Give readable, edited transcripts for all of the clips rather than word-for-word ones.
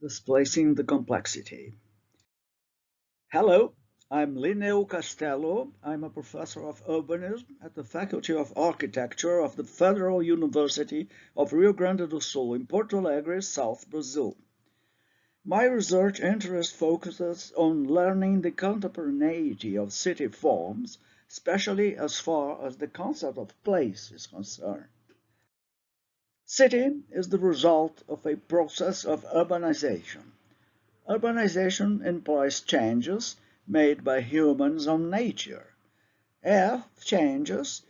Displacing the Complexity. Hello, I'm Linneo Castello. I'm a professor of urbanism at the Faculty of Architecture of the Federal University of Rio Grande do Sul in Porto Alegre, South Brazil. My research interest focuses on learning the contemporaneity of city forms, especially as far as the concept of place is concerned. City is the result of a process of urbanization. Urbanization implies changes made by humans on nature. Earth changes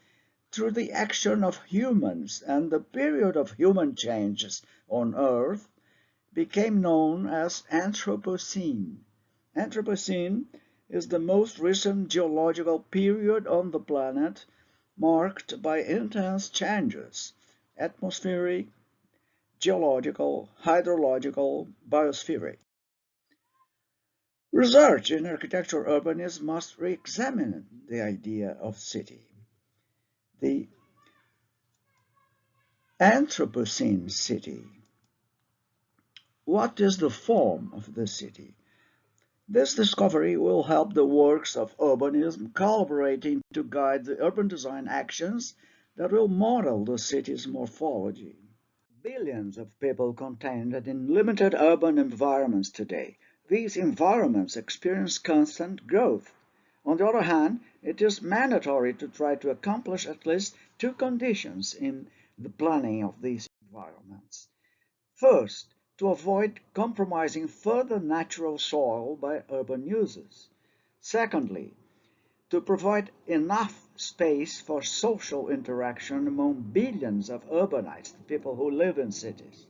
through the action of humans, and the period of human changes on Earth became known as Anthropocene. Anthropocene is the most recent geological period on the planet, marked by intense changes, atmospheric, geological, hydrological, biospheric. Research in architectural urbanism must re-examine the idea of city. The Anthropocene city. What is the form of the city? This discovery will help the works of urbanism collaborating to guide the urban design actions that will model the city's morphology. Billions of people contained in limited urban environments today. These environments experience constant growth. On the other hand, it is mandatory to try to accomplish at least two conditions in the planning of these environments. First, to avoid compromising further natural soil by urban uses. Secondly, to provide enough space for social interaction among billions of urbanized people who live in cities.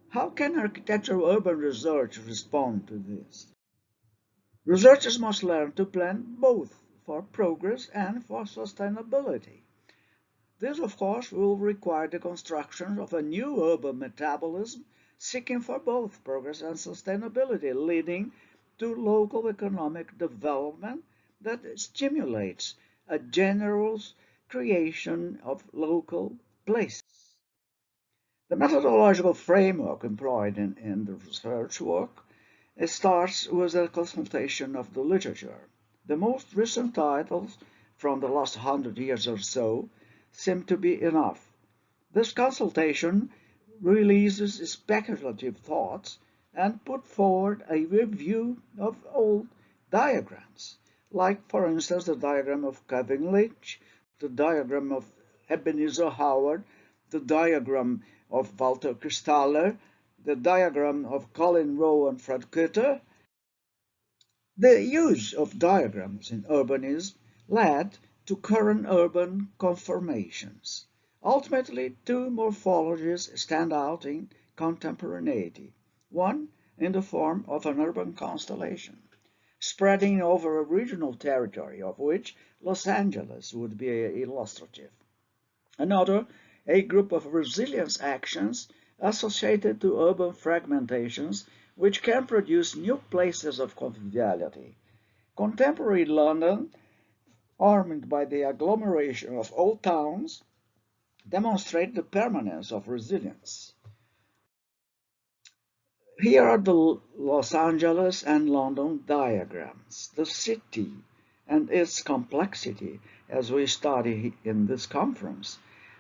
How can architectural urban research respond to this? Researchers must learn to plan both for progress and for sustainability. This, of course, will require the construction of a new urban metabolism seeking for both progress and sustainability, leading to local economic development that stimulates a generous creation of local places. The methodological framework employed in the research work starts with a consultation of the literature. The most recent titles from the last 100 years or so seem to be enough. This consultation releases speculative thoughts and put forward a review of old diagrams, like, for instance, the diagram of Kevin Leach, the diagram of Ebenezer Howard, the diagram of Walter Kristaller, the diagram of Colin Rowe and Fred Kutter. The use of diagrams in urbanism led to current urban conformations. Ultimately, two morphologies stand out in contemporaneity. One in the form of an urban constellation, spreading over a regional territory of which Los Angeles would be illustrative. Another, a group of resilience actions associated to urban fragmentations which can produce new places of conviviality. Contemporary London, armed by the agglomeration of old towns, demonstrate the permanence of resilience. Here are the Los Angeles and London diagrams. The city and its complexity, as we study in this conference,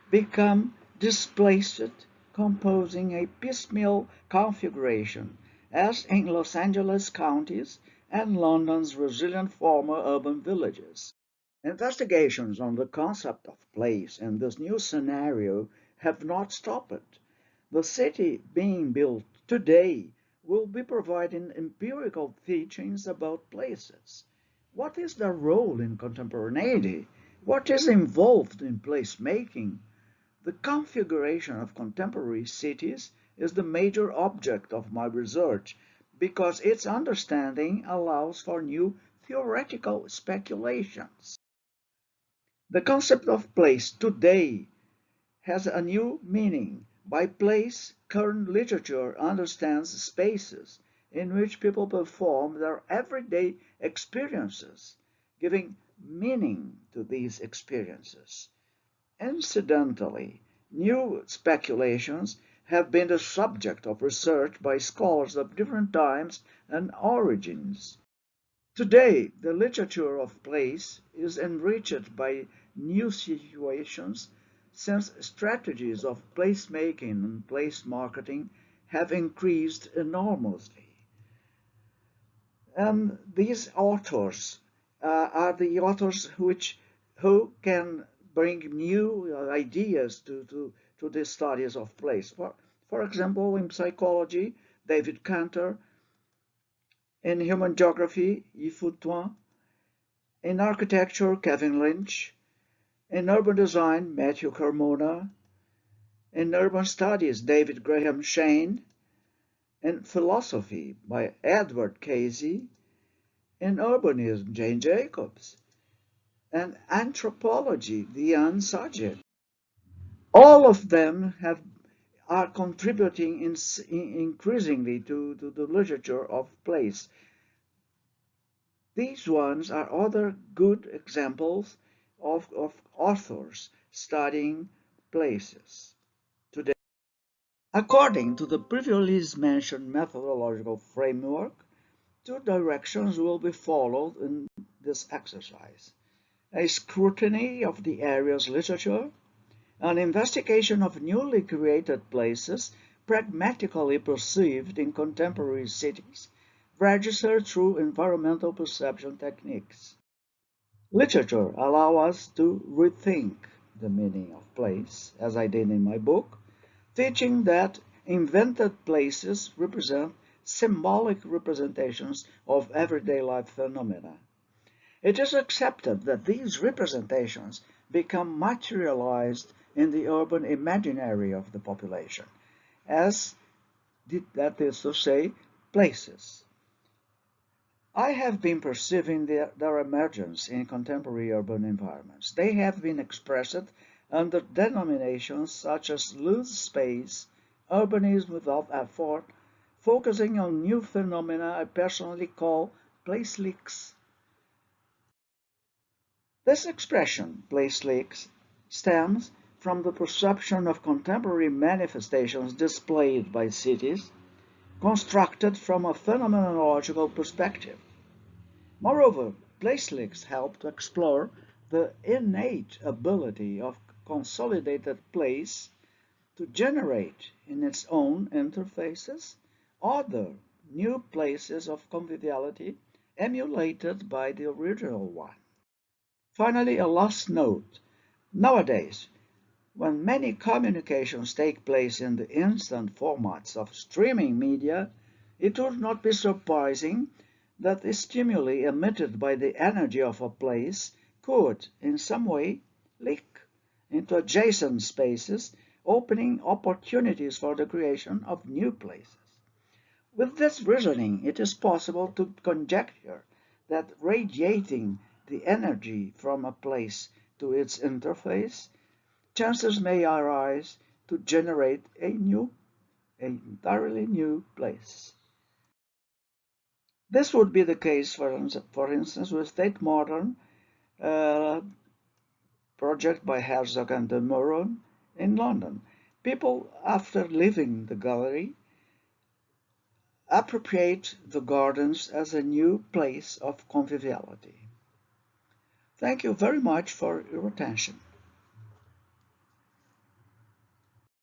become displaced, composing a piecemeal configuration, as in Los Angeles counties and London's resilient former urban villages. Investigations on the concept of place in this new scenario have not stopped. The city being built today will be providing empirical teachings about places. What is their role in contemporaneity? What is involved in placemaking? The configuration of contemporary cities is the major object of my research because its understanding allows for new theoretical speculations. The concept of place today has a new meaning. By place, current literature understands spaces in which people perform their everyday experiences, giving meaning to these experiences. Incidentally, new speculations have been the subject of research by scholars of different times and origins. Today, the literature of place is enriched by new situations since strategies of placemaking and place marketing have increased enormously. And these authors are the authors who can bring new ideas to the studies of place. For example, in psychology, David Cantor; in human geography, Yves Foutuin; in architecture, Kevin Lynch; in urban design, Matthew Carmona; in urban studies, David Graham Shane; in philosophy, by Edward Casey; in urbanism, Jane Jacobs; and anthropology, Diane Sajid. All of them are contributing increasingly to the literature of place. These ones are other good examples of authors studying places today. According to the previously mentioned methodological framework, two directions will be followed in this exercise: a scrutiny of the area's literature, an investigation of newly created places pragmatically perceived in contemporary cities, registered through environmental perception techniques. Literature allows us to rethink the meaning of place, as I did in my book, teaching that invented places represent symbolic representations of everyday life phenomena. It is accepted that these representations become materialized in the urban imaginary of the population, that is to say, places. I have been perceiving their emergence in contemporary urban environments. They have been expressed under denominations such as loose space, urbanism without effort, focusing on new phenomena I personally call place leaks. This expression, place leaks, stems from the perception of contemporary manifestations displayed by cities, constructed from a phenomenological perspective. Moreover, place leaks help to explore the innate ability of consolidated place to generate in its own interfaces other new places of conviviality emulated by the original one. Finally, a last note. Nowadays, when many communications take place in the instant formats of streaming media, it would not be surprising that the stimuli emitted by the energy of a place could, in some way, leak into adjacent spaces, opening opportunities for the creation of new places. With this reasoning, it is possible to conjecture that radiating the energy from a place to its interface, chances may arise to generate an entirely new place. This would be the case, for instance, with Tate Modern project by Herzog and de Meuron in London. People, after leaving the gallery, appropriate the gardens as a new place of conviviality. Thank you very much for your attention.